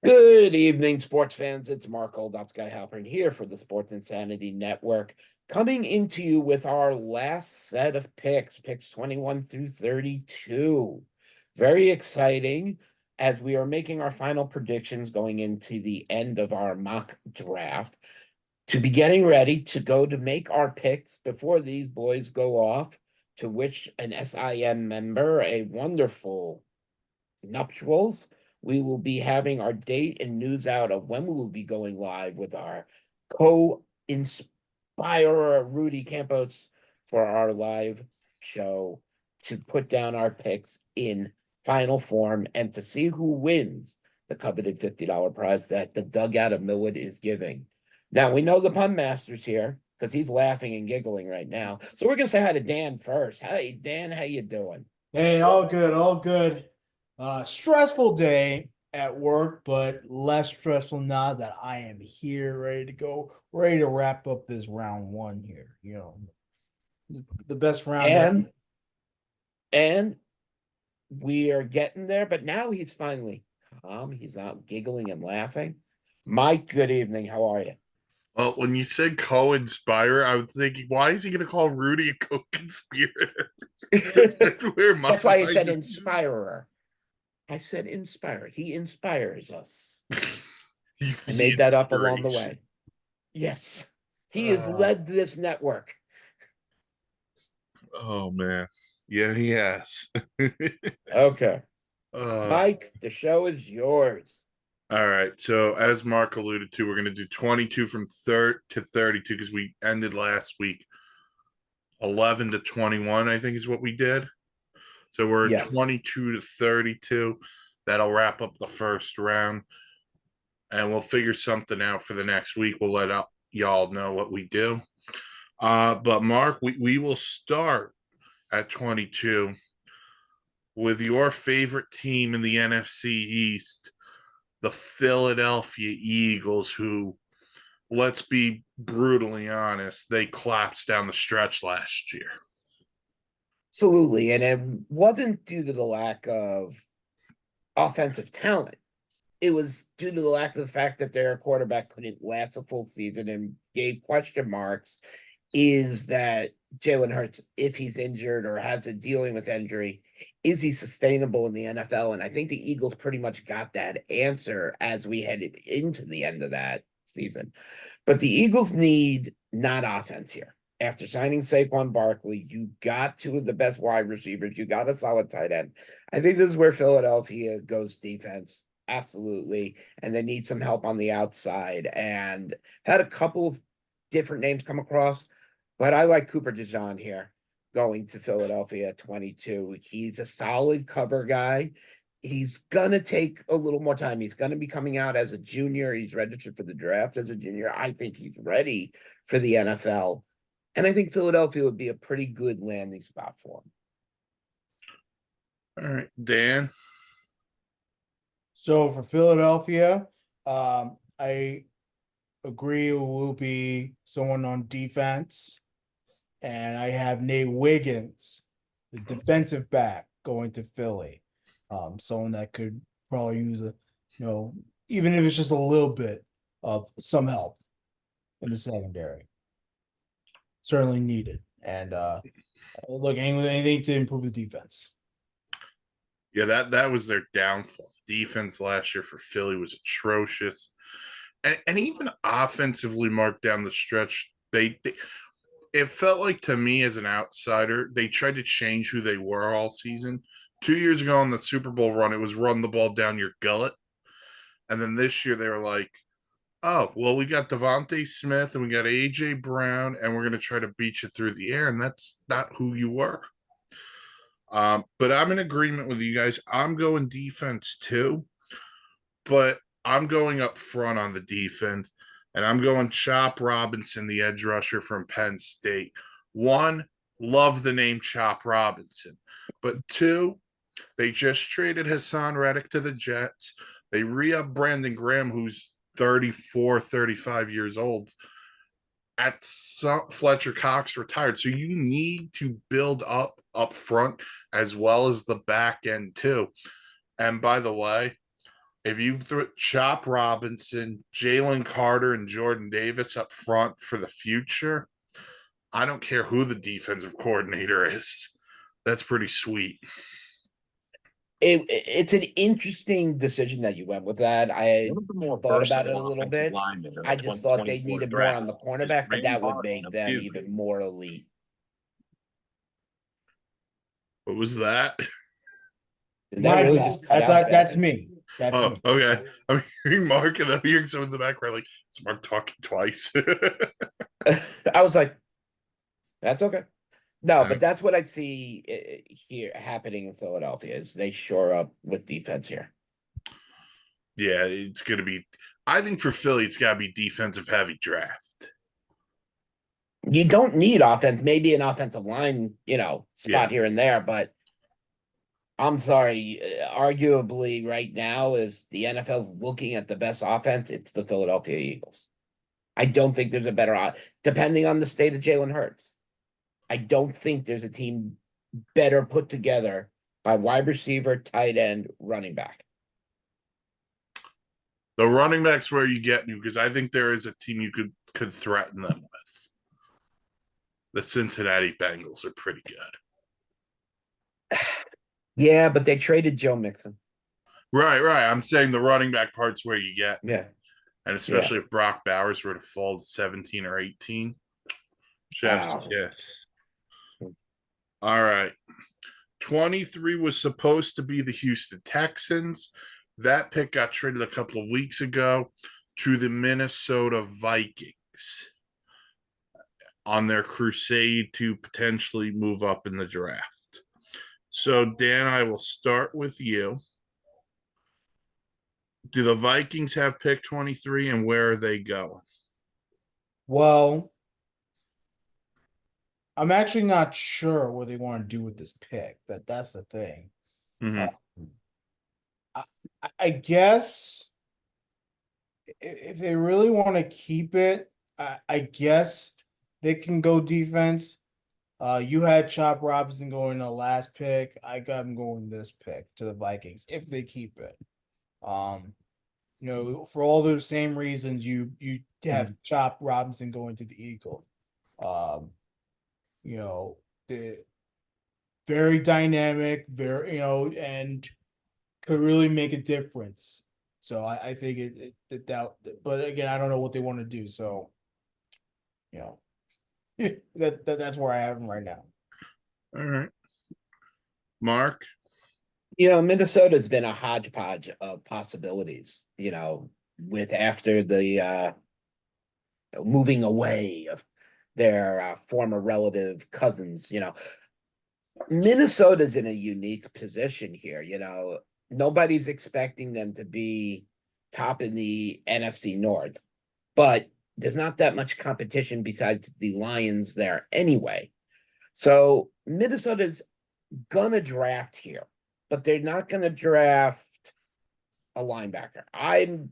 Good evening, sports fans. It's Mark Oldop, Sky Halpern here for the Sports Insanity Network, coming into you with our last set of picks 21 through 32. Very exciting as we are making our final predictions going into the end of our mock draft to be getting ready to go to make our picks before these boys go off to wish an SIM member a wonderful nuptials. We will be having our date and news out of when we will be going live with our co-inspirer Rudy Campos for our live show to put down our picks in final form and to see who wins the coveted $50 prize that the dugout of Millwood is giving. Now we know the pun master's here because he's laughing and giggling right now. So we're gonna say hi to Dan first. Hey Dan, how you doing? Hey, all good, all good. Stressful day at work, but less stressful now that I am here, ready to go, ready to wrap up this round one here. The best round ever. And we are getting there, but now he's finally calm. He's not giggling and laughing. Mike, good evening. How are you? Well, when you said co-inspire, I was thinking, why is he going to call Rudy a co-conspirator? That's where my That's why I mind said is. inspirer. I said inspire. He inspires us. He's I the made that up along the inspiration. way. Yes. He has Uh, led this network. Oh man, yeah, he has. Okay. uh, Mike, the show is yours. all right. So as Mark alluded to, we're going to do 22 from third to 32 because we ended last week 11 to 21. I think is what we did. So we're at Yes. 22 to 32. That'll wrap up the first round. And we'll figure something out for the next week. We'll let y'all know what we do. But Mark, we will start at 22 with your favorite team in the NFC East, the Philadelphia Eagles, who, let's be brutally honest, they collapsed down the stretch last year. Absolutely. And it wasn't due to the lack of offensive talent. It was due to the lack of the fact that their quarterback couldn't last a full season and gave question marks. Is that Jalen Hurts, if he's injured or has a dealing with injury, is he sustainable in the NFL? And I think the Eagles pretty much got that answer as we headed into the end of that season. But the Eagles need not offense here. After signing Saquon Barkley, you got two of the best wide receivers. You got a solid tight end. I think this is where Philadelphia goes defense. Absolutely. And they need some help on the outside. And had a couple of different names come across, but I like Cooper DeJean here going to Philadelphia at 22. He's a solid cover guy. He's going to take a little more time. He's going to be coming out as a junior. He's registered for the draft as a junior. I think he's ready for the NFL. And I think Philadelphia would be a pretty good landing spot for him. All right, Dan. so for Philadelphia, I agree it will be someone on defense, and I have Nate Wiggins, the defensive back, going to Philly. Someone that could probably use even if it's just a little bit of some help in the secondary. Certainly needed. And look, anything to improve the defense. Yeah, that was their downfall. Defense last year for Philly was atrocious. And even offensively marked down the stretch, they it felt like to me as an outsider, they tried to change who they were all season. 2 years ago in the Super Bowl run, it was run the ball down your gullet. And then this year they were like, oh, well, we got Devontae Smith and we got AJ Brown, and we're gonna try to beat you through the air. And that's not who you were. But I'm in agreement with you guys. I'm going defense too, but I'm going up front on the defense, and I'm going Chop Robinson, the edge rusher from Penn State. One, love the name Chop Robinson, but two, they just traded Hassan Reddick to the Jets. They re-up Brandon Graham, who's 34, 35 years old. Fletcher Cox retired. So you need to build up front as well as the back end too. And by the way, if you throw Chop Robinson, Jalen Carter, and Jordan Davis up front for the future, I don't care who the defensive coordinator is. That's pretty sweet. It's an interesting decision that you went with that. I One of the more thought about it a versatile little offensive bit. linemen in the I just thought they 2024 needed more on draft the is cornerback, but that would Ray make Martin them of even Duke. more elite. What was that? Did that My really bad. just cut out? That's me. That's Oh, me. okay. I'm hearing Mark and I'm hearing someone in the background like, it's Mark talking twice. I was like, that's okay. No, but Okay. that's what I see here happening in Philadelphia is they shore up with defense here. Yeah, it's going to be, I think for Philly, it's got to be defensive heavy draft. You don't need offense, maybe an offensive line, Yeah. spot here and there, but I'm sorry, arguably right now, if the NFL's looking at the best offense, it's the Philadelphia Eagles. I don't think there's a better, depending on the state of Jalen Hurts. I don't think there's a team better put together by wide receiver, tight end, running back. The running back's where you get you because I think there is a team you could threaten them with. The Cincinnati Bengals are pretty good. Yeah, but they traded Joe Mixon. Right. I'm saying the running back part's where you get, Yeah. and especially if Brock Bowers were to fall to 17 or 18. Chef's Wow. kiss. All right. 23 was supposed to be the Houston Texans. That pick got traded a couple of weeks ago to the Minnesota Vikings on their crusade to potentially move up in the draft. So, Dan, I will start with you. Do the Vikings have pick 23 and where are they going? Well, I'm actually not sure what they want to do with this pick. That's the thing. Mhm. I guess if they really want to keep it, I guess they can go defense. You had Chop Robinson going the last pick. I got him going this pick to the Vikings if they keep it. For all those same reasons you have Chop Robinson going to the Eagle. The very dynamic, and could really make a difference. So I think that, but again, I don't know what they want to do. So, that's where I have them right now. All right. Mark? Minnesota's been a hodgepodge of possibilities, with after the moving away of their former relative cousins, Minnesota's in a unique position here, nobody's expecting them to be top in the NFC North, but there's not that much competition besides the Lions there anyway. So Minnesota's gonna draft here, but they're not gonna draft a linebacker. I'm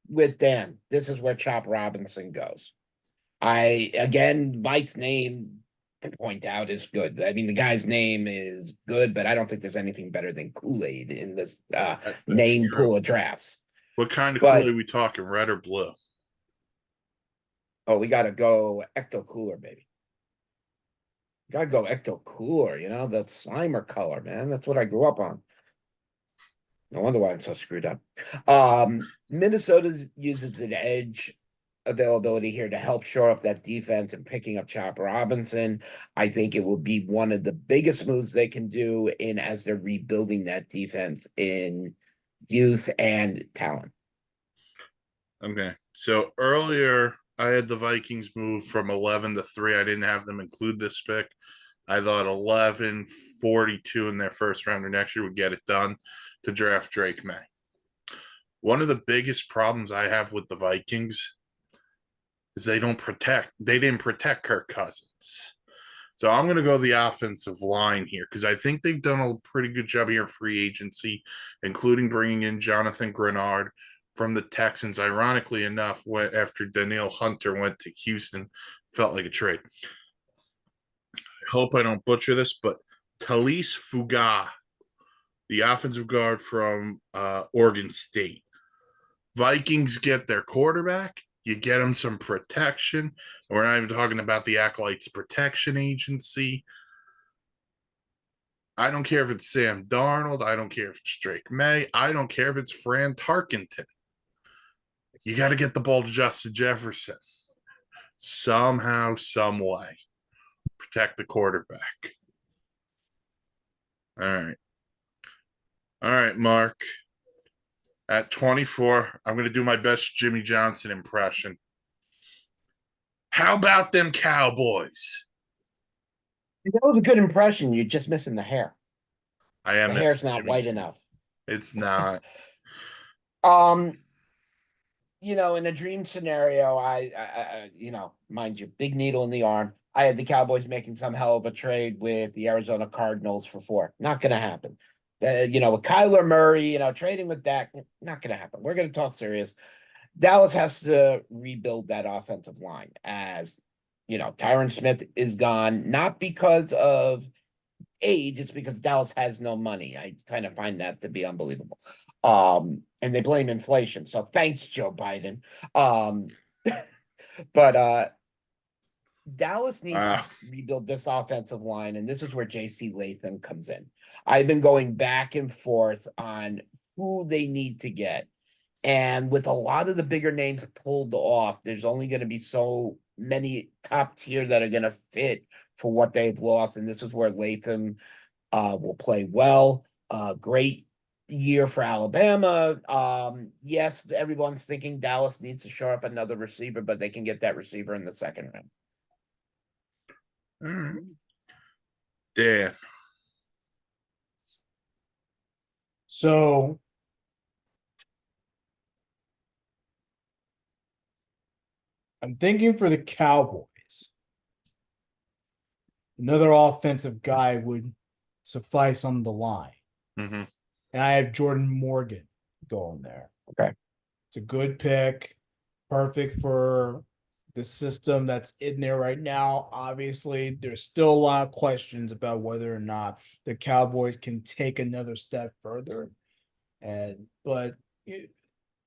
with Dan. This is where Chop Robinson goes. Mike's name to point out is good. I mean, the guy's name is good, but I don't think there's anything better than Kool-Aid in this name true. pool of drafts. What kind of But- Kool-Aid we talking, red or blue? Oh, we gotta go Ecto Cooler, baby. Gotta go Ecto Cooler, that Slimer color, man. That's what I grew up on. No wonder why I'm so screwed up. Minnesota uses an edge availability here to help shore up that defense and picking up Chop Robinson. I think it will be one of the biggest moves they can do as they're rebuilding that defense in youth and talent. Okay. So earlier I had the Vikings move from 11 to 3. I didn't have them include this pick. I thought 11, 42 in their first round or next year would get it done to draft Drake May. One of the biggest problems I have with the Vikings is they didn't protect Kirk Cousins. So I'm going to go the offensive line here because I think they've done a pretty good job here in free agency, including bringing in Jonathan Grenard from the Texans. Ironically enough, after Danielle Hunter went to Houston, felt like a trade. I hope I don't butcher this, but Talise Fuga, the offensive guard from Oregon State. Vikings get their quarterback. You get them some protection. We're not even talking about the Acolytes Protection Agency. I don't care if it's Sam Darnold. I don't care if it's Drake May. I don't care if it's Fran Tarkenton. You got to get the ball to Justin Jefferson somehow, some way. Protect the quarterback. All right. All right, Mark. At 24, I'm going to do my best Jimmy Johnson impression. How about them Cowboys? That was a good impression. You're just missing the hair. I am The missing hair's not Jimmy's white hair. enough. It's not. In a dream scenario, mind you, big needle in the arm. I had the Cowboys making some hell of a trade with the Arizona Cardinals for 4. Not going to happen. With Kyler Murray, trading with Dak, not going to happen. We're going to talk serious. Dallas has to rebuild that offensive line as, Tyron Smith is gone, not because of age, it's because Dallas has no money. I kind of find that to be unbelievable. And they blame inflation. So thanks, Joe Biden. But Dallas needs to rebuild this offensive line, and this is where JC Latham comes in. I've been going back and forth on who they need to get. And with a lot of the bigger names pulled off, there's only going to be so many top tier that are going to fit for what they've lost. And this is where Latham will play well. Great year for Alabama. Yes, everyone's thinking Dallas needs to show up another receiver, but they can get that receiver in the second round. All right. Dan. So I'm thinking for the Cowboys, another offensive guy would suffice on the line. Mm-hmm. And I have Jordan Morgan going there. Okay. It's a good pick. Perfect for the system that's in there right now. Obviously, there's still a lot of questions about whether or not the Cowboys can take another step further. But we're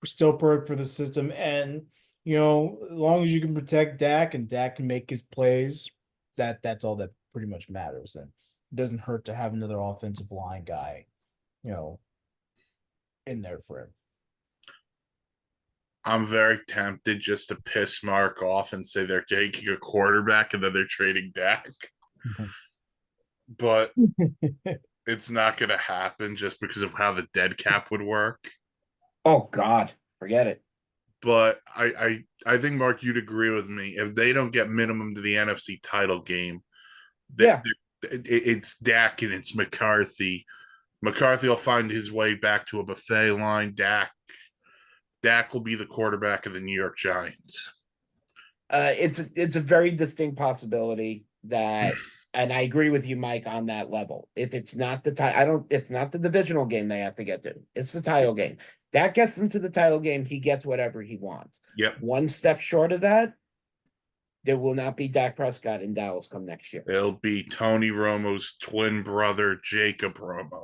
still perfect for the system. And, as long as you can protect Dak and Dak can make his plays, that's all that pretty much matters. And it doesn't hurt to have another offensive line guy, in there for him. I'm very tempted just to piss Mark off and say they're taking a quarterback and then they're trading Dak. But it's not going to happen just because of how the dead cap would work. Oh, God. Forget it. But I think, Mark, you'd agree with me. If they don't get minimum to the NFC title game, it's Dak and it's McCarthy. McCarthy will find his way back to a buffet line. Dak will be the quarterback of the New York Giants. It's a very distinct possibility that, and I agree with you, Mike, on that level. If it's not it's not the divisional game they have to get to. It's the title game. That gets into the title game. He gets whatever he wants. Yep. One step short of that, there will not be Dak Prescott in Dallas come next year. It'll be Tony Romo's twin brother, Jacob Romo.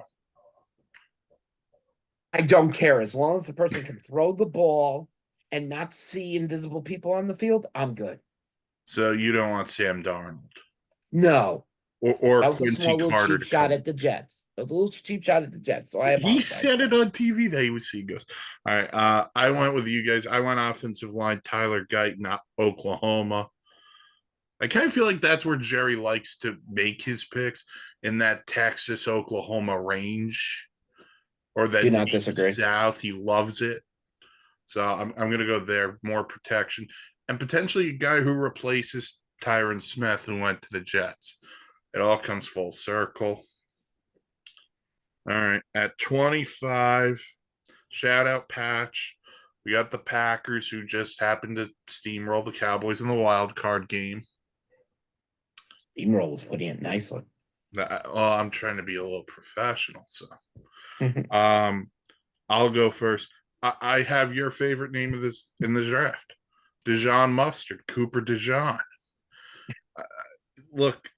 I don't care. As long as the person can throw the ball and not see invisible people on the field, I'm good. So you don't want Sam Darnold? No. Or that was Quincy a small little Carter cheap shot at the Jets. A little cheap shot at the Jets. So I he apologize. said it on TV that he was seeing ghosts. All right. I went with you guys. I went offensive line, Tyler Guyton, Oklahoma. I kind of feel like that's where Jerry likes to make his picks, in that Texas, Oklahoma range, or that Do not deep disagree. South. He loves it. So I'm going to go there. More protection. And potentially a guy who replaces Tyron Smith, who went to the Jets. It all comes full circle. All right. At 25, shout out Patch. We got the Packers, who just happened to steamroll the Cowboys in the wild card game. Steamroll was putting it nicely. Well, I'm trying to be a little professional, so I'll go first. I have your favorite name of this in the draft, Dejon Mustard, Cooper DeJean. Look,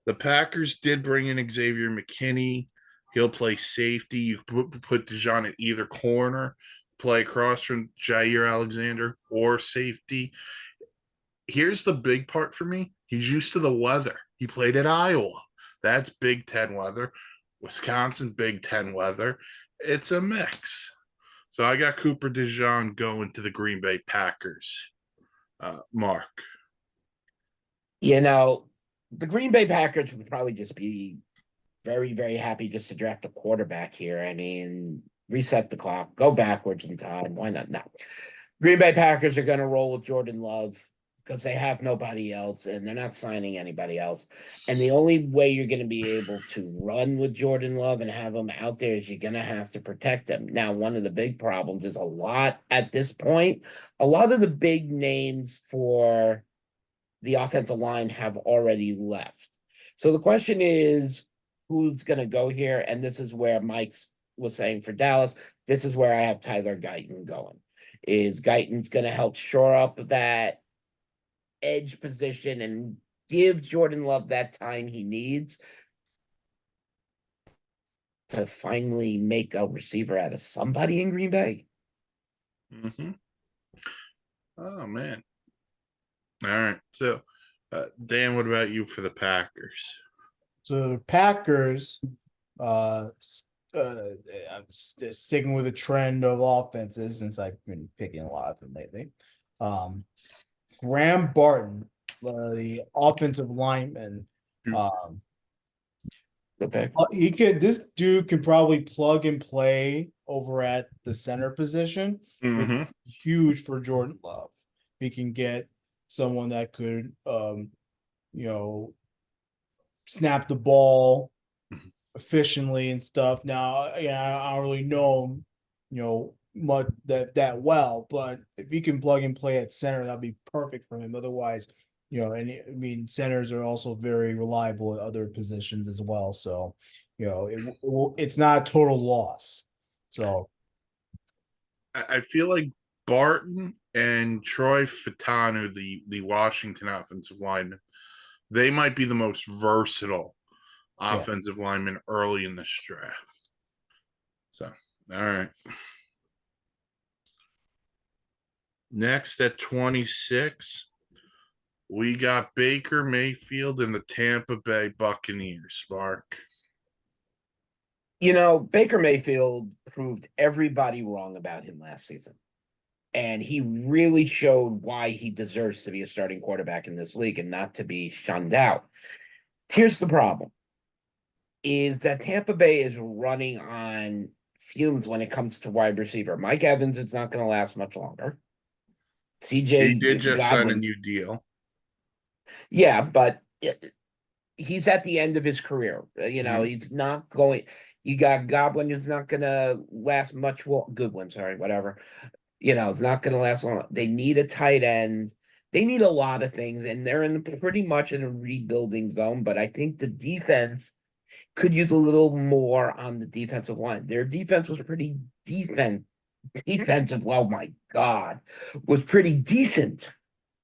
the Packers did bring in Xavier McKinney. He'll play safety. You put Dijon at either corner, play across from Jair Alexander or safety. Here's the big part for me. He's used to the weather. He played at Iowa. That's Big Ten weather. Wisconsin, Big Ten weather. It's a mix. So I got Cooper DeJean going to the Green Bay Packers. Mark. You know, the Green Bay Packers would probably just be very, very happy just to draft a quarterback here. I mean, reset the clock, go backwards in time. Why not? No. Green Bay Packers are going to roll with Jordan Love because they have nobody else and they're not signing anybody else. And the only way you're going to be able to run with Jordan Love and have him out there is you're going to have to protect him. Now, one of the big problems is a lot at this point, a lot of the big names for the offensive line have already left. So the question is, who's going to go here? And this is where Mike's was saying for Dallas, this is where I have Tyler Guyton going. Is Guyton's going to help shore up that edge position and give Jordan Love that time he needs to finally make a receiver out of somebody in Green Bay? Mm-hmm. Oh, man. All right. So, Dan, what about you for the Packers? So the Packers, I'm sticking with a trend of offenses since I've been picking a lot of them lately. Graham Barton, the offensive lineman, this dude can probably plug and play over at the center position. Mm-hmm. Huge for Jordan Love. He can get someone that could, snap the ball efficiently and stuff. Now, I don't really know him, much that well, but if he can plug and play at center, that'd be perfect for him. Otherwise, centers are also very reliable at other positions as well. So, it's not a total loss. So I feel like Barton and Troy Fatanu, the Washington offensive lineman, they might be the most versatile offensive linemen early in this draft. So, all right. Next at 26, we got Baker Mayfield and the Tampa Bay Buccaneers. Mark. Baker Mayfield proved everybody wrong about him last season. And he really showed why he deserves to be a starting quarterback in this league and not to be shunned out. Here's the problem, is that Tampa Bay is running on fumes when it comes to wide receiver. Mike Evans is not going to last much longer. CJ He did just Godwin, sign a new deal. Yeah, but he's at the end of his career. He's not going. You got Godwin who's not going to last much. Goodwin, sorry, whatever. It's not going to last long. They need a tight end. They need a lot of things, and they're pretty much in a rebuilding zone. But I think the defense could use a little more on the defensive line. Their defense was pretty defensive. Oh my God, was pretty decent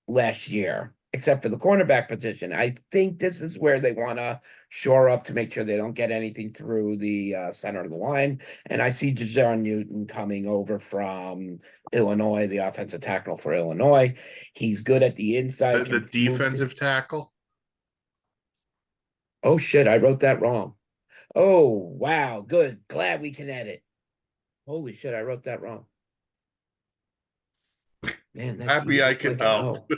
last year, except for the cornerback position. I think this is where they want to shore up to make sure they don't get anything through the center of the line. And I see Jaron Newton coming over from Illinois, the offensive tackle for Illinois. He's good at the inside. The defensive tackle? Oh, shit, I wrote that wrong. Oh, wow, good. Glad we can edit. Holy shit, I wrote that wrong. Man, happy I could help.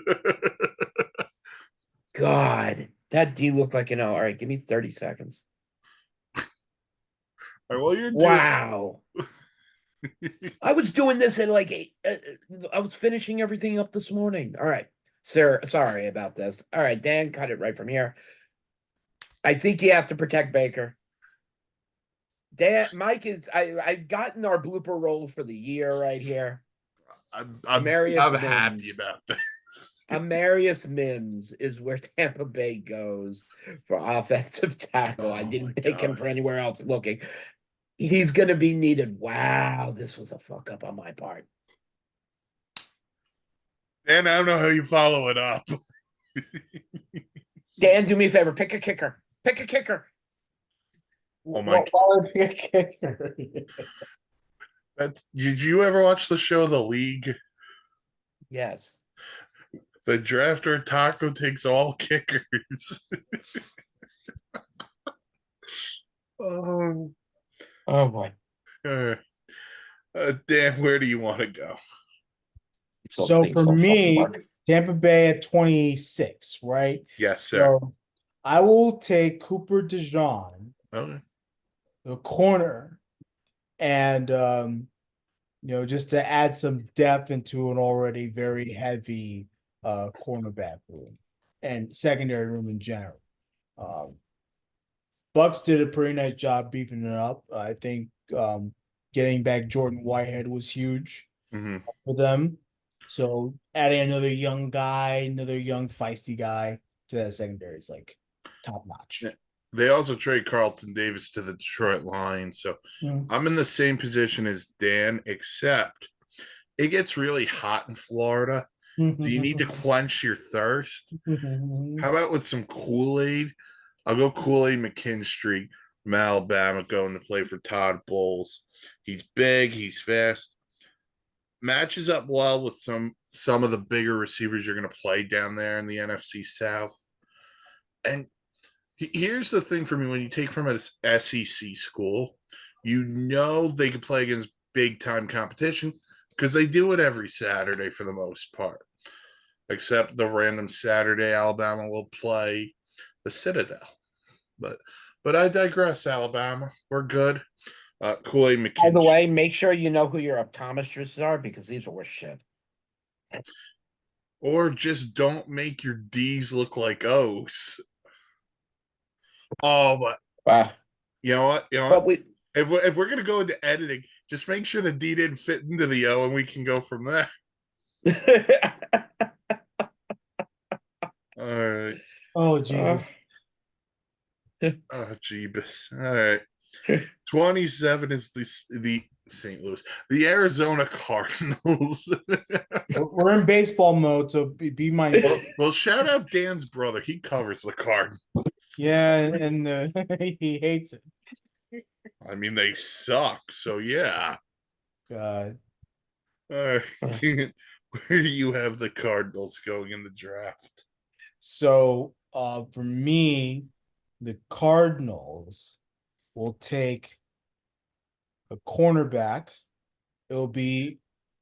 God, that D looked like an O. All right, give me 30 seconds. All right, well, you're wow. I was doing this at like 8. I was finishing everything up this morning. All right, sir. Sorry about this. All right, Dan, cut it right from here. I think you have to protect Baker. Dan, Mike is. I've gotten our blooper roll for the year right here. I'm happy about this. Amarius Mims is where Tampa Bay goes for offensive tackle. I didn't pick him for anywhere else looking. He's going to be needed. Wow, this was a fuck up on my part. Dan, I don't know how you follow it up. Dan, do me a favor. Pick a kicker. Pick a kicker. Oh my Why would be a kicker? Did you ever watch the show The League? Yes. The drafter Taco takes all kickers. Oh, Oh boy. Dan, where do you want to go? So Something for so fucking me, hard. Tampa Bay at 26, right? Yes, sir. So I will take Cooper DeJean, Okay. the corner, and just to add some depth into an already very heavy cornerback room and secondary room in general. Um, Bucks did a pretty nice job beefing it up. I think getting back Jordan Whitehead was huge hmm for them. So adding another young guy, another young feisty guy to that secondary is like top notch. Yeah. They also trade Carlton Davis to the Detroit Lions. So Mm. I'm in the same position as Dan, except it gets really hot in Florida. So you need to quench your thirst. How about with some Kool-Aid? I'll go Kool-Aid McKinstry from Alabama going to play for Todd Bowles. He's big, he's fast. Matches up well with some of the bigger receivers you're going to play down there in the NFC South. And here's the thing for me: when you take from an SEC school, you know they can play against big time competition because they do it every Saturday for the most part, except the random Saturday Alabama will play the Citadel. But I digress. Alabama, we're good. Kool-Aid By the McKinstry. way, make sure you know who your optometrists are because these are worth shit. Or just don't make your D's look like O's. Oh, but Wow. you know what? You know But what? If we're gonna go into editing, just make sure the D didn't fit into the O, and we can go from there. we All right. Oh Jesus. Oh, Jeebus. All right. 27 is the St. Louis, the Arizona Cardinals. We're in baseball mode, so be mindful. Well, shout out Dan's brother. He covers the Cardinals. Yeah, and he hates it. I mean, they suck. So yeah. God. All right. Where do you have the Cardinals going in the draft? So for me, the Cardinals will take a cornerback. It'll be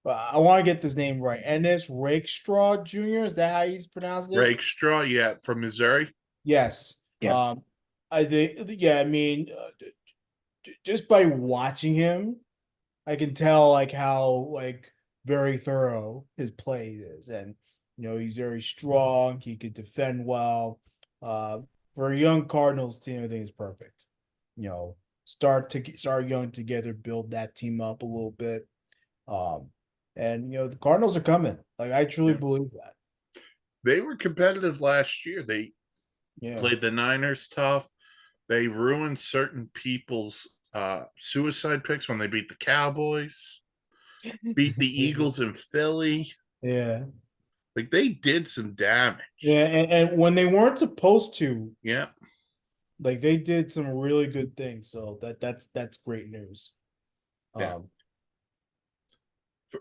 I want to get this name right. Ennis Rakestraw Jr. Is that how you pronounce it? Rakestraw, yeah, from Missouri. Yes. Yeah. I think I mean just by watching him, I can tell like how like very thorough his play is, and he's very strong. He could defend well. Uh, for a young Cardinals team, I think it's perfect. Start young together, build that team up a little bit. Um, and the Cardinals are coming. Like I truly Yeah. believe that. They were competitive last year. They Yeah. played the Niners tough. They ruined certain people's suicide picks when they beat the Cowboys, beat the Eagles in Philly. Yeah. Like they did some damage. Yeah, and when they weren't supposed to, Yeah. like they did some really good things. So that's great news. Yeah.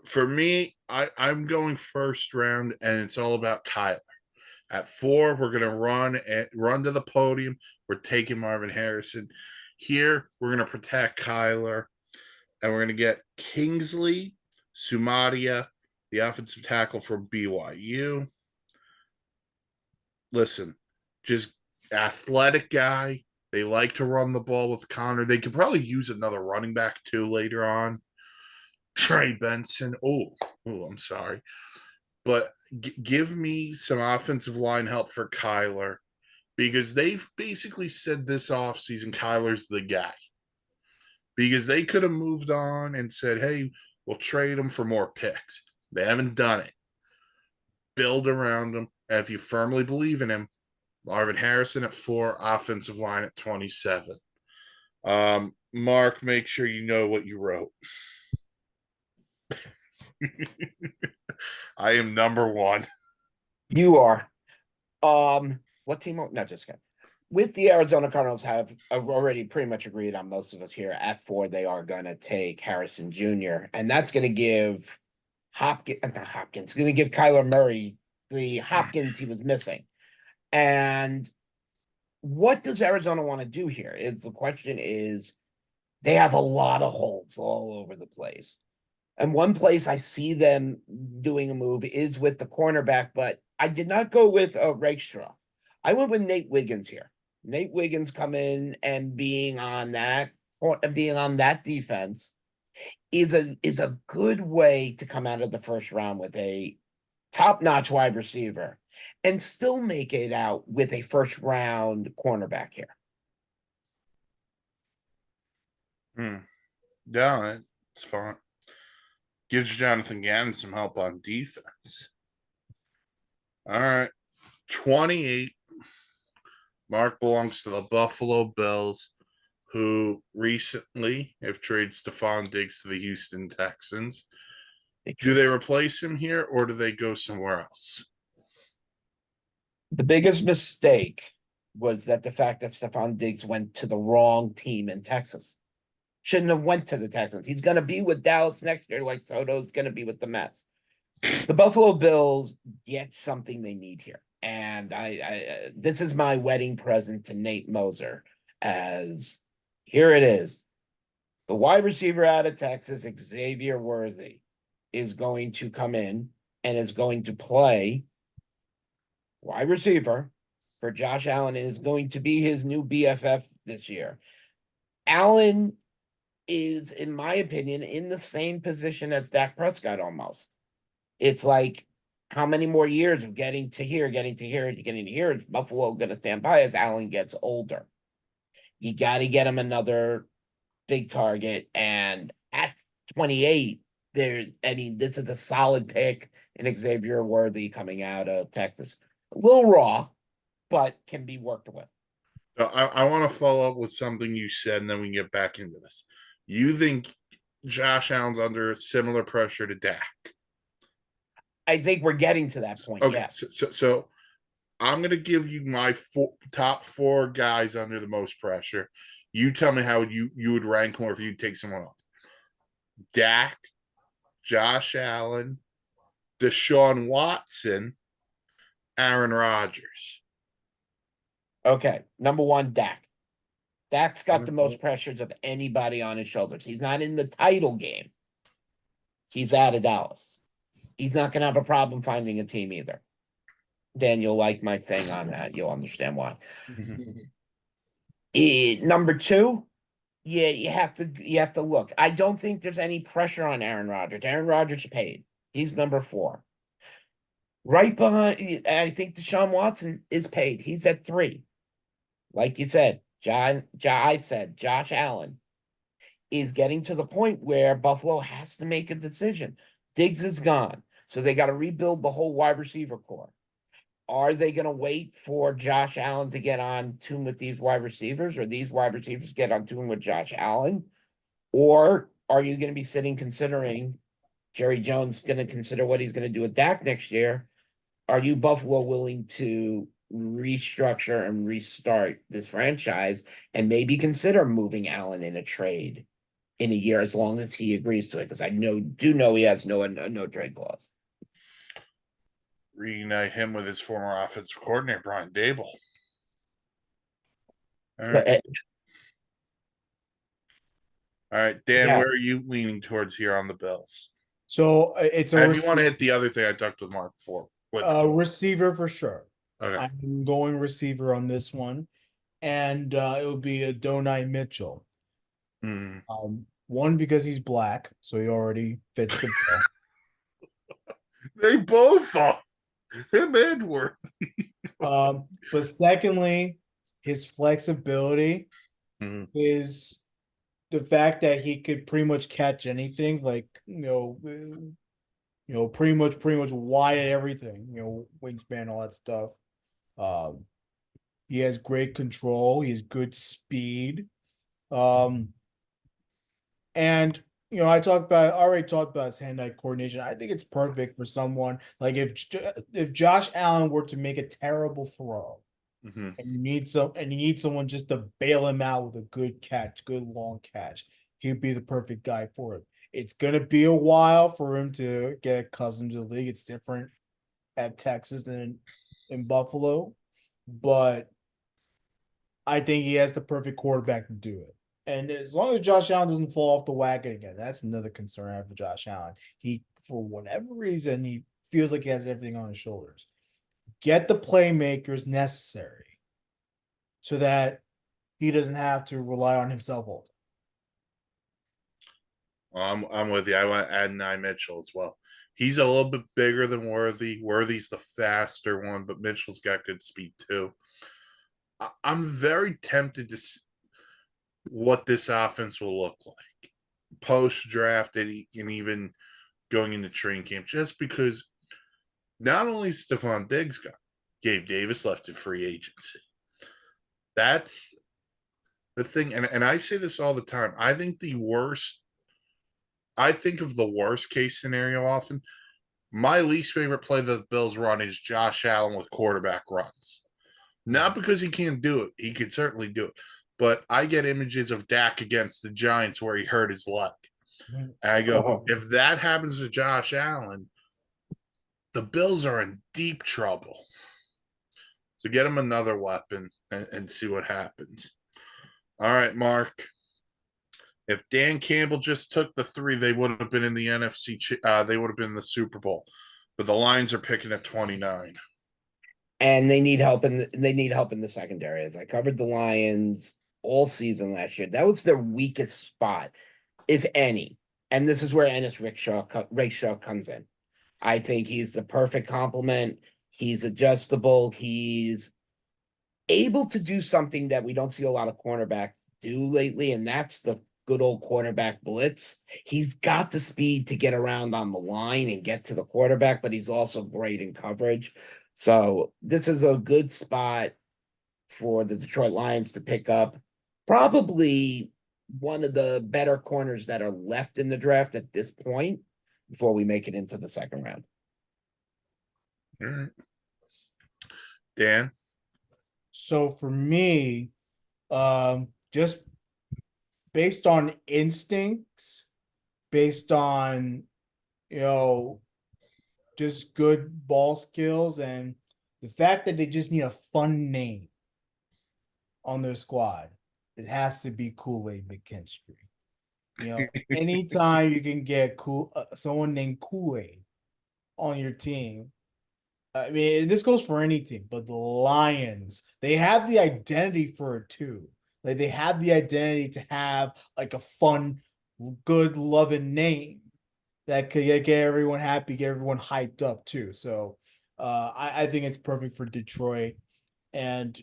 For me, I'm going first round, and it's all about Kyler. At 4, we're gonna run to the podium. We're taking Marvin Harrison. Here, we're gonna protect Kyler, and we're gonna get Kingsley Sumadia, the offensive tackle from BYU. Listen, just athletic guy. They like to run the ball with Connor. They could probably use another running back too later on. Trey Benson. Oh, I'm sorry. But give me some offensive line help for Kyler because they've basically said this offseason Kyler's the guy. Because they could have moved on and said, hey, we'll trade him for more picks. They haven't done it. Build around him. And if you firmly believe in him, Marvin Harrison at 4, offensive line at 27. Mark, make sure you know what you wrote. I am number 1. You are. What team? No, just kidding. with the Arizona Cardinals have already pretty much agreed on most of us here at 4, they are gonna take Harrison Jr. And that's gonna give gonna give Kyler Murray the Hopkins he was missing. And what does Arizona want to do here? The question is they have a lot of holes all over the place. And one place I see them doing a move is with the cornerback, but I did not go with Rakestraw. I went with Nate Wiggins here. Nate Wiggins come in and being on that defense is a good way to come out of the first round with a top-notch wide receiver and still make it out with a first round cornerback here. Yeah, it's fine. Gives Jonathan Gannon some help on defense. All right. 28. Mark belongs to the Buffalo Bills, who recently have traded Stephon Diggs to the Houston Texans. Do they replace him here or do they go somewhere else? The biggest mistake was that the fact that Stephon Diggs went to the wrong team in Texas. Shouldn't have went to the Texans. He's going to be with Dallas next year, like Soto's going to be with the Mets. The Buffalo Bills get something they need here, and I this is my wedding present to Nate Moser. As here it is, the wide receiver out of Texas, Xavier Worthy, is going to come in and is going to play wide receiver for Josh Allen and is going to be his new BFF this year. Allen is, in my opinion, in the same position as Dak Prescott almost. It's like, how many more years of getting to here, is Buffalo going to stand by as Allen gets older? You got to get him another big target. And at 28, this is a solid pick in Xavier Worthy coming out of Texas. A little raw, but can be worked with. I want to follow up with something you said, and then we can get back into this. You think Josh Allen's under similar pressure to Dak? I think we're getting to that point. Okay, Yes. so I'm going to give you my top 4 guys under the most pressure. You tell me how you would rank them, or if you'd take someone off. Dak, Josh Allen, Deshaun Watson, Aaron Rodgers. Okay. Number 1, Dak. Dak's got the most pressures of anybody on his shoulders. He's not in the title game. He's out of Dallas. He's not going to have a problem finding a team either. Dan, you'll like my thing on that. You'll understand why. Number 2, yeah, you have to look. I don't think there's any pressure on Aaron Rodgers. Aaron Rodgers paid. He's number 4. Right behind, I think Deshaun Watson is paid. He's at 3. Like you said, Josh Allen is getting to the point where Buffalo has to make a decision. Diggs is gone, so they got to rebuild the whole wide receiver core. Are they going to wait for Josh Allen to get on tune with these wide receivers, or these wide receivers get on tune with Josh Allen? Or are you going to be sitting considering Jerry Jones going to consider what he's going to do with Dak next year? Are you, Buffalo, willing to restructure and restart this franchise and maybe consider moving Allen in a trade in a year, as long as he agrees to it? Because I do know he has no trade clause. Reunite him with his former offensive coordinator, Brian Dable. All But, right. All right, Dan, yeah. where are you leaning towards here on the Bills? So it's And if you want to hit the other thing I talked with Mark before. receiver for sure. Okay. I'm going receiver on this one, and it will be Adonai Mitchell. Hmm. One, because he's black, so he already fits the bill. They both are. Him and Worth. But secondly, his flexibility Mhm. is the fact that he could pretty much catch anything, like pretty much wide at everything, wingspan, all that stuff. He has great control. He has good speed. And I already talked about his hand-eye coordination. I think it's perfect for someone like if Josh Allen were to make a terrible throw, Mhm. and you need someone just to bail him out with a good catch, good long catch. He'd be the perfect guy for it. It's gonna be a while for him to get accustomed to the league. It's different at Texas than in Buffalo, but I think he has the perfect quarterback to do it. And as long as Josh Allen doesn't fall off the wagon again, that's another concern I have for Josh Allen. He, for whatever reason, he feels like he has everything on his shoulders. Get the playmakers necessary so that he doesn't have to rely on himself all the I'm with you. I want Adonai Mitchell as well. He's a little bit bigger than Worthy. Worthy's the faster one, but Mitchell's got good speed too. I'm very tempted to see what this offense will look like post draft and even going into training camp, just because not only Stephon Diggs gone, Gabe Davis left in free agency. That's the thing. And I say this all the time. I think of the worst case scenario often. My least favorite play that the Bills run is Josh Allen with quarterback runs. Not because he can't do it. He could certainly do it. But I get images of Dak against the Giants where he hurt his leg. time. And I go, Oh. if that happens to Josh Allen, the Bills are in deep trouble. So get him another weapon and see what happens. All right, Mark. If Dan Campbell just took the 3, they would have been in the NFC. They would have been in the Super Bowl. But the Lions are picking at 29. And they need help in the secondary. As I covered the Lions all season last year, that was their weakest spot, if any. And this is where Ennis Rakestraw comes in. I think he's the perfect complement. He's adjustable. He's able to do something that we don't see a lot of cornerbacks do lately, and that's the good old quarterback blitz. He's got the speed to get around on the line and get to the quarterback, but he's also great in coverage. So this is a good spot for the Detroit Lions to pick up. Probably one of the better corners that are left in the draft at this point before we make it into the second round. All right. Dan? So for me, just based on instincts, based on just good ball skills and the fact that they just need a fun name on their squad, it has to be Kool-Aid McKinstry. Anytime you can get someone named Kool-Aid on your team. I mean, this goes for any team, but the Lions, they have the identity for it too. Like they have the identity to have like a fun, good, loving name that could get everyone happy, get everyone hyped up too. So I think it's perfect for Detroit. And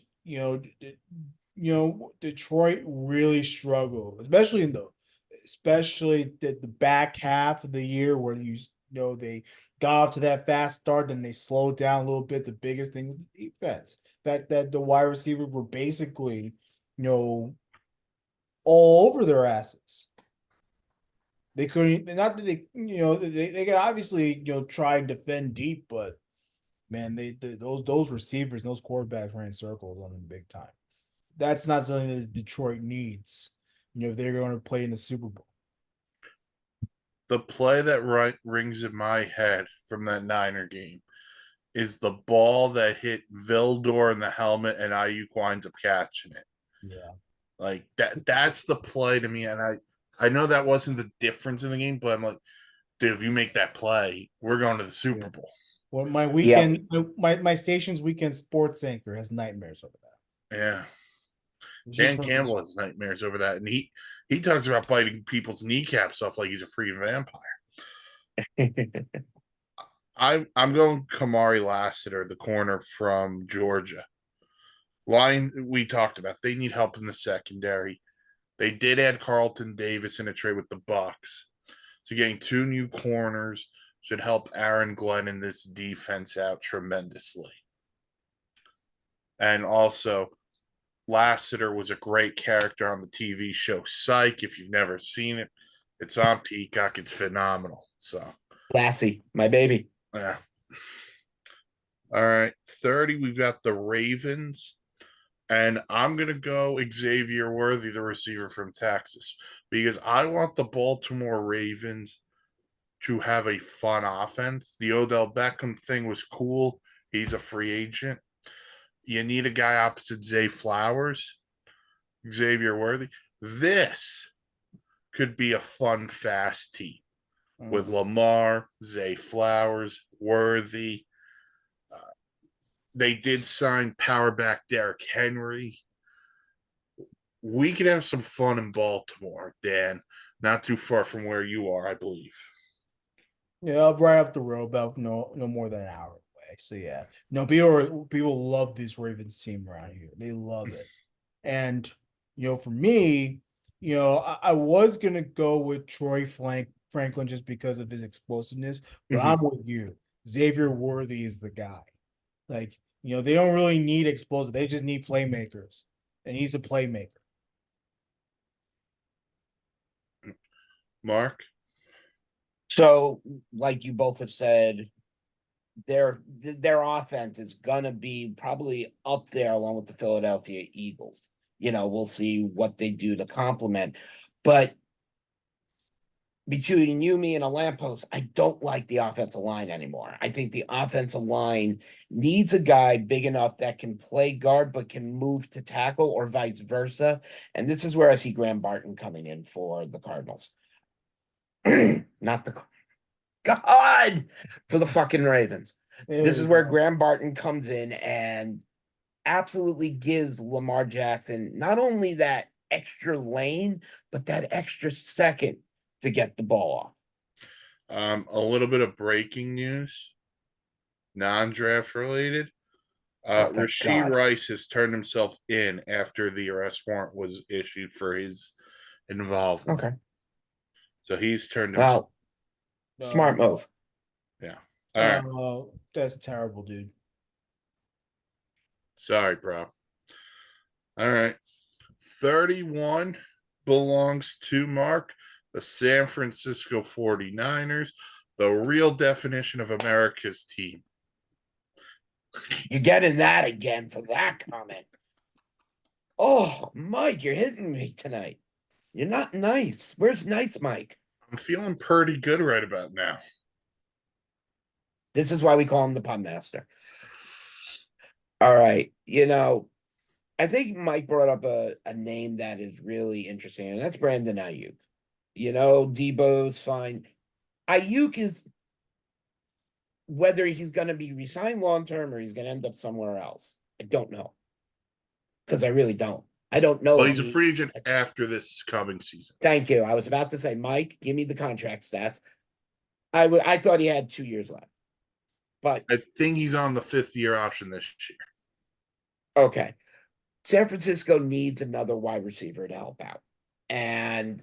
Detroit really struggled, especially the back half of the year where they got off to that fast start and they slowed down a little bit. The biggest thing was the defense. The fact that the wide receivers were basically, all over their asses. They couldn't, not that they could obviously, try and defend deep, but man, those receivers, those quarterbacks ran circles on them big time. That's not something that Detroit needs, if they're going to play in the Super Bowl. The play that rings in my head from that Niner game is the ball that hit Vildor in the helmet and Ayuk winds up catching it. Yeah. Like that's the play to me. And I know that wasn't the difference in the game, but I'm like, dude, if you make that play, we're going to the Super Bowl. Well, my weekend, my station's weekend sports anchor has nightmares over that. Yeah. It's Dan just Campbell has nightmares over that. And he talks about biting people's kneecaps off like he's a free vampire. I'm going Kamari Lassiter, the corner from Georgia. Line we talked about. They need help in the secondary. They did add Carlton Davis in a trade with the Bucks. So getting 2 new corners should help Aaron Glenn in this defense out tremendously. And also, Lassiter was a great character on the TV show Psych. If you've never seen it, it's on Peacock. It's phenomenal. So Lassie, my baby. yeah. All right. 30, we've got the Ravens. And I'm gonna go Xavier Worthy, the receiver from Texas, because I want the Baltimore Ravens to have a fun offense. The Odell Beckham thing was cool. He's a free agent. You need a guy opposite Zay Flowers, Xavier Worthy. This could be a fun, fast team with Lamar, Zay Flowers, Worthy. They did sign power back Derrick Henry. We could have some fun in Baltimore, Dan. Not too far from where you are, I believe. Yeah, right up the road, about no more than an hour away. So yeah, no, people love this Ravens team around here. They love it, and for me, I was gonna go with Franklin just because of his explosiveness, but Mhm. I'm with you. Xavier Worthy is the guy. Like, they don't really need explosive; they just need playmakers, and he's a playmaker. Mark? So, like you both have said, their offense is gonna be probably up there along with the Philadelphia Eagles. We'll see what they do to complement. But between you, me, and a lamppost, I don't like the offensive line anymore. I think the offensive line needs a guy big enough that can play guard but can move to tackle or vice versa. And this is where I see Graham Barton coming in for the Cardinals. Not the God for the fucking Ravens. There This we is where go. Graham Barton comes in and absolutely gives Lamar Jackson not only that extra lane, but that extra second to get the ball off. A little bit of breaking news, non-draft related. Oh, thank Rasheed God. Rice has turned himself in after the arrest warrant was issued for his involvement. Okay. So he's turned himself. Well, smart move. Yeah. All right. That's terrible, dude. Sorry, bro. All right. 31 belongs to Mark, the San Francisco 49ers, the real definition of America's team. You're getting that again for that comment. Oh, Mike, you're hitting me tonight. You're not nice. Where's nice, Mike? I'm feeling pretty good right about now. This is why we call him the pun master. All right. I think Mike brought up a name that is really interesting, and that's Brandon Ayuk. Debo's fine. Ayuk is whether he's going to be resigned long term or he's going to end up somewhere else. I don't know because I really don't. I don't know Well, if he's a free agent after this coming season. Thank you. I was about to say, Mike, give me the contract stats. I thought he had 2 years left, but I think he's on the 5th-year option this year. okay. San Francisco needs another wide receiver to help out, and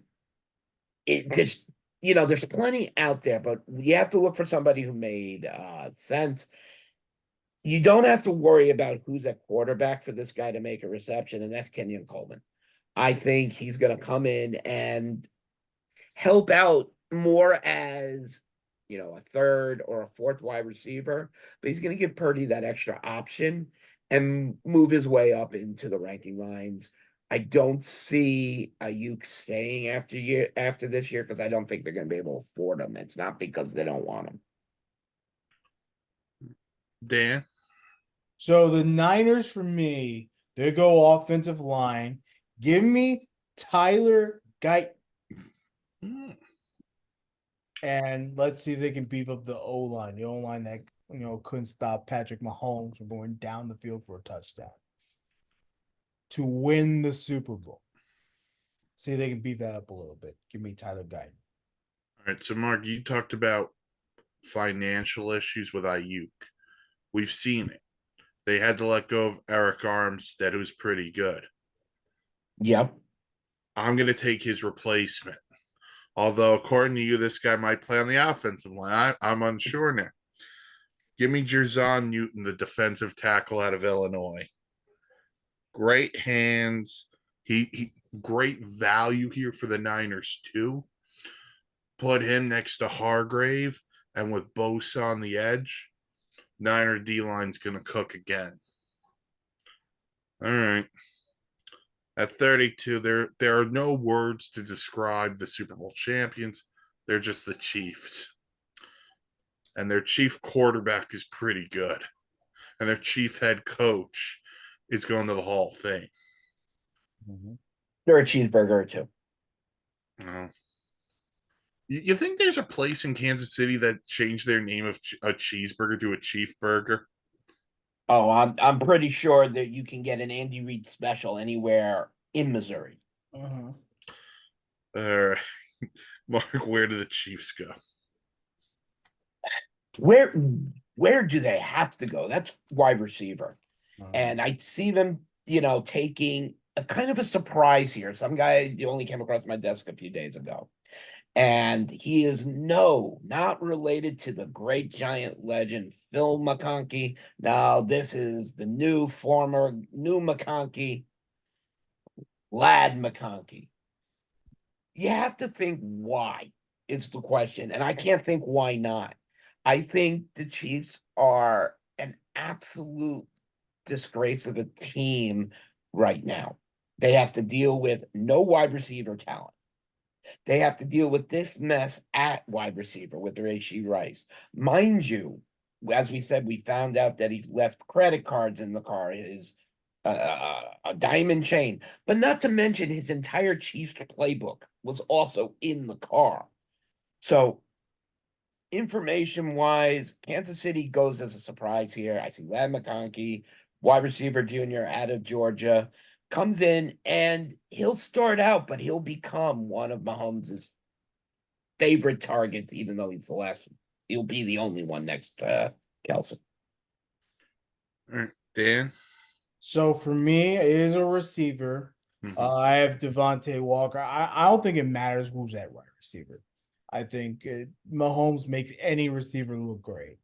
it just there's plenty out there, but you have to look for somebody who made sense. You don't have to worry about who's at quarterback for this guy to make a reception, and that's Kenyon Coleman. I think he's going to come in and help out more as a third or a fourth wide receiver, but he's going to give Purdy that extra option and move his way up into the ranking lines. I don't see Ayuk staying after this year because I don't think they're going to be able to afford him. It's not because they don't want him. Dan? So the Niners for me, they go offensive line. Give me Tyler Guyton, and let's see if they can beef up the O line. The O line that couldn't stop Patrick Mahomes from going down the field for a touchdown to win the Super Bowl. See if they can beat that up a little bit. Give me Tyler Guyton. All right. So, Mark, you talked about financial issues with Ayuk. We've seen it. They had to let go of Eric Armstead, who's pretty good. Yep. I'm going to take his replacement. Although, according to you, this guy might play on the offensive line. I'm unsure now. Give me Jerzon Newton, the defensive tackle out of Illinois. Great hands. He great value here for the Niners, too. Put him next to Hargrave, and with Bosa on the edge, Niner D-line's going to cook again. All right. At 32, there are no words to describe the Super Bowl champions. They're just the Chiefs. And their chief quarterback is pretty good. And their chief head coach is going to the Hall of Fame. They're a cheeseburger or two. You you think there's a place in Kansas City that changed their name of a cheeseburger to a chief burger? Oh, I'm pretty sure that you can get an Andy Reid special anywhere in Missouri. Uh-huh. Mark, where do the Chiefs go? Where do they have to go? That's wide receiver. Uh-huh. And I see them, taking a kind of a surprise here. Some guy only came across my desk a few days ago. And he is not related to the great giant legend Phil McConkey. No, this is the new McConkey, Lad McConkey. You have to think why is the question, and I can't think why not. I think the Chiefs are an absolute disgrace of a team right now. They have to deal with no wide receiver talent. They have to deal with this mess at wide receiver with Rashee Rice. Mind you, as we said, we found out that he's left credit cards in the car, his a diamond chain, but not to mention his entire Chiefs playbook was also in the car. So, information wise, Kansas City goes as a surprise here. I see Lad McConkey, wide receiver junior out of Georgia, comes in and he'll start out, but he'll become one of Mahomes' favorite targets, even though he's the last. He'll be the only one next to Kelce. All right, Dan. So for me, it is a receiver. Mhm. I have Devontae Walker. I don't think it matters who's at wide receiver. I think Mahomes makes any receiver look great.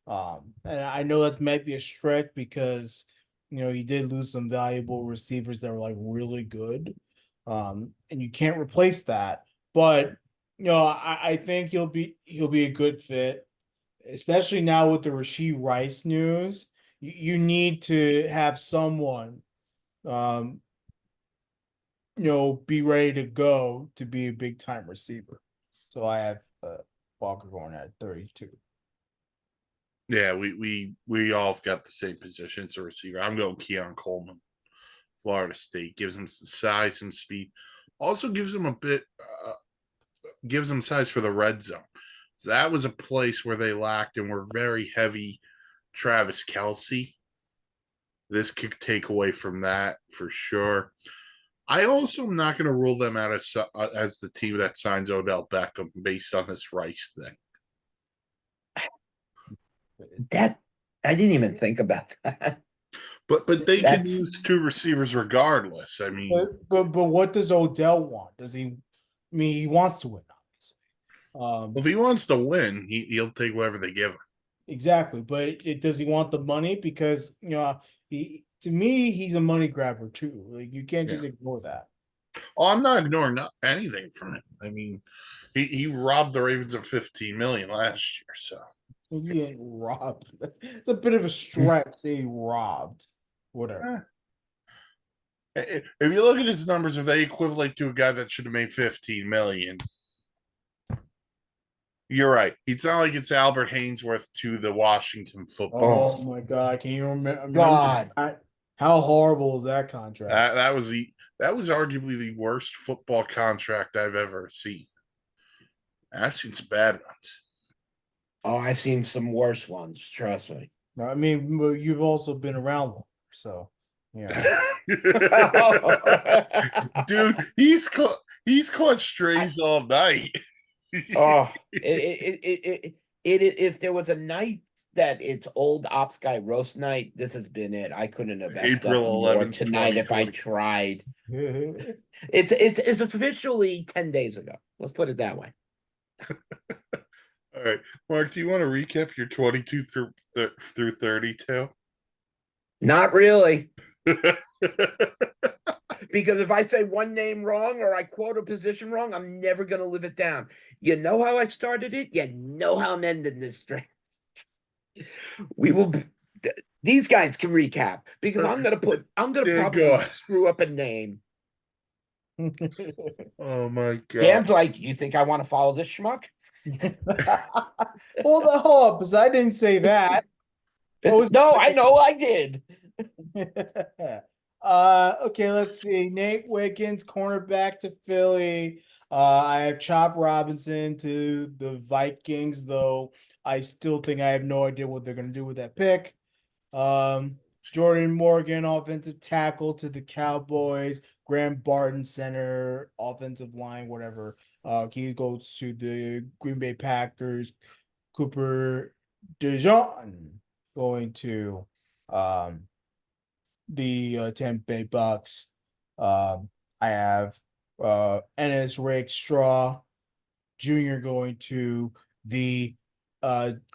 And I know that might be a stretch because he did lose some valuable receivers that were like really good. And you can't replace that. But I think he'll be a good fit, especially now with the Rashee Rice news. You need to have someone be ready to go to be a big time receiver. So I have Walker going at 32. Yeah, we all have got the same position. It's a receiver. I'm going Keon Coleman, Florida State. Gives him some size, some speed. Also gives him gives him size for the red zone. So that was a place where they lacked and were very heavy Travis Kelce. This could take away from that for sure. I also am not going to rule them out as the team that signs Odell Beckham based on this Rice thing. That I didn't even think about that. But they can That's- use two receivers regardless. I mean, But what does Odell want? Does he? I mean, he wants to win, obviously. if he wants to win, he'll take whatever they give him. Exactly, but does he want the money? Because to me, he's a money grabber too. Like you can't just ignore that. Oh, I'm not ignoring anything from him. I mean, he robbed the Ravens of 15 million last year, so He ain't robbed. It's a bit of a stretch. Say robbed, whatever. if you look at his numbers, if they equivalent to a guy that should have made 15 million, you're right. It's not like it's Albert Hainsworth to the Washington football. Oh my God! Can you remember? God. How horrible is that contract? That was arguably the worst football contract I've ever seen. I've seen some bad ones. Oh, I've seen some worse ones. Trust me. I mean, you've also been around longer, so yeah. Dude, he's caught strays all night. Oh, if there was a night that it's old ops guy roast night, this has been it. I couldn't have April 11th tonight if I 2020. tried. It's officially 10 days ago. Let's put it that way. All right, Mark, do you want to recap your 22 through 32? Not really. Because if I say one name wrong or I quote a position wrong, I'm never going to live it down. You know how I started it? You know how I'm ending this draft. We will these guys can recap because I'm gonna Yeah, probably go on. screw up a name. Oh my god. Dan's like, you think I want to follow this schmuck? Hold up, because I didn't say that. What was No, I know I did. Okay, let's see. Nate Wiggins, cornerback to Philly. I have Chop Robinson to the Vikings, though I still think I have no idea what they're gonna do with that pick. Jordan Morgan, offensive tackle to the Cowboys. Graham Barton, center, offensive line, whatever. He goes to the Green Bay Packers. Cooper DeJean going to the Tampa Bay Bucks. I have Ennis Rakestraw Jr. going to the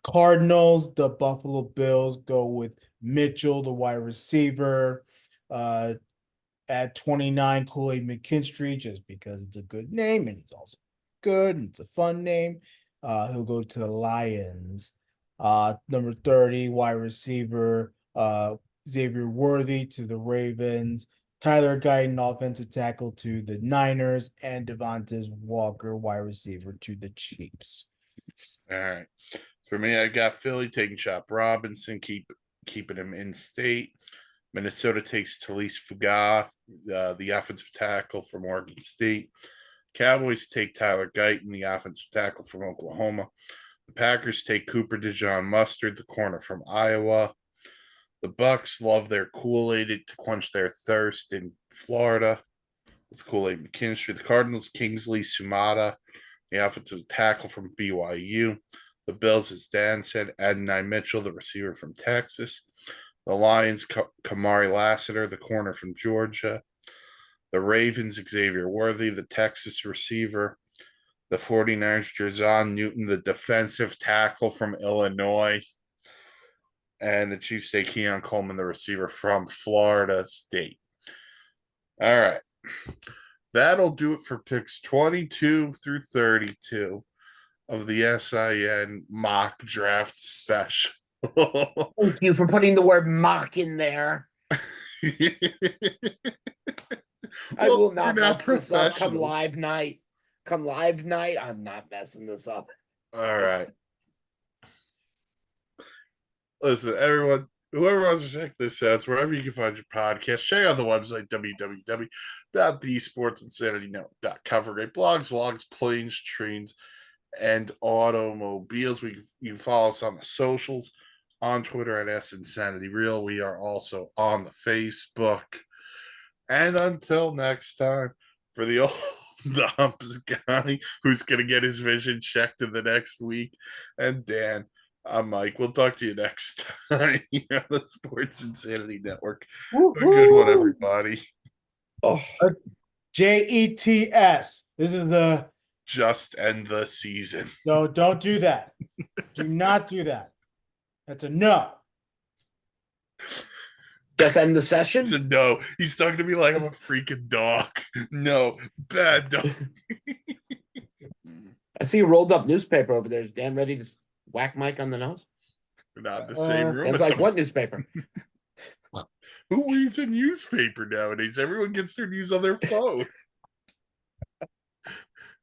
Cardinals. The Buffalo Bills go with Mitchell, the wide receiver. At 29, Kool-Aid McKinstry, just because it's a good name and he's also good and it's a fun name. He'll go to the Lions. Number 30, wide receiver, Xavier Worthy to the Ravens. Tyler Guyton, offensive tackle to the Niners, and Devontae Walker, wide receiver to the Chiefs. All right. For me, I got Philly taking Chop Robinson, keeping him in state. Minnesota takes Talise Fuga, the offensive tackle from Oregon State. Cowboys take Tyler Guyton, the offensive tackle from Oklahoma. The Packers take Cooper DeJean Mustard, the corner from Iowa. The Bucks love their Kool-Aid to quench their thirst in Florida with Kool-Aid McKinstry. The Cardinals, Kingsley Sumata, the offensive tackle from BYU. The Bills, as Dan said, Adonai Mitchell, the receiver from Texas. The Lions, Kamari Lassiter, the corner from Georgia. The Ravens, Xavier Worthy, the Texas receiver. The 49ers, Jerzon Newton, the defensive tackle from Illinois. And the Chiefs take Keon Coleman, the receiver from Florida State. All right. That'll do it for picks 22 through 32 of the SIN mock draft special. Thank you for putting the word mock in there. I will not mess this up come live night. Come live night, I'm not messing this up. All right. Listen, everyone, whoever wants to check this out, it's wherever you can find your podcast. Check out the website, www.thesportsinsanitynote.com for great blogs, vlogs, planes, trains, and automobiles. You can follow us on the socials, on Twitter at SInsanityReal. We are also on the Facebook. And until next time, for the old Dom's guy who's going to get his vision checked in the next week, and Dan, I'm Mike. We'll talk to you next time on the Sports Insanity Network. Have a good one, everybody. Oh, JETS. This is the Just end the season. no, don't do that. Do not do that. That's a no. just end the session. It's a no. He's talking to me like I'm a freaking dog. No, bad dog. I see a rolled up newspaper over there. Is Dan ready to whack Mike on the nose? We're not in the same room. Dan's like, what newspaper? Who reads a newspaper nowadays? Everyone gets their news on their phone.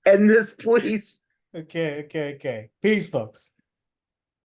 End this, please. Okay. Peace, folks.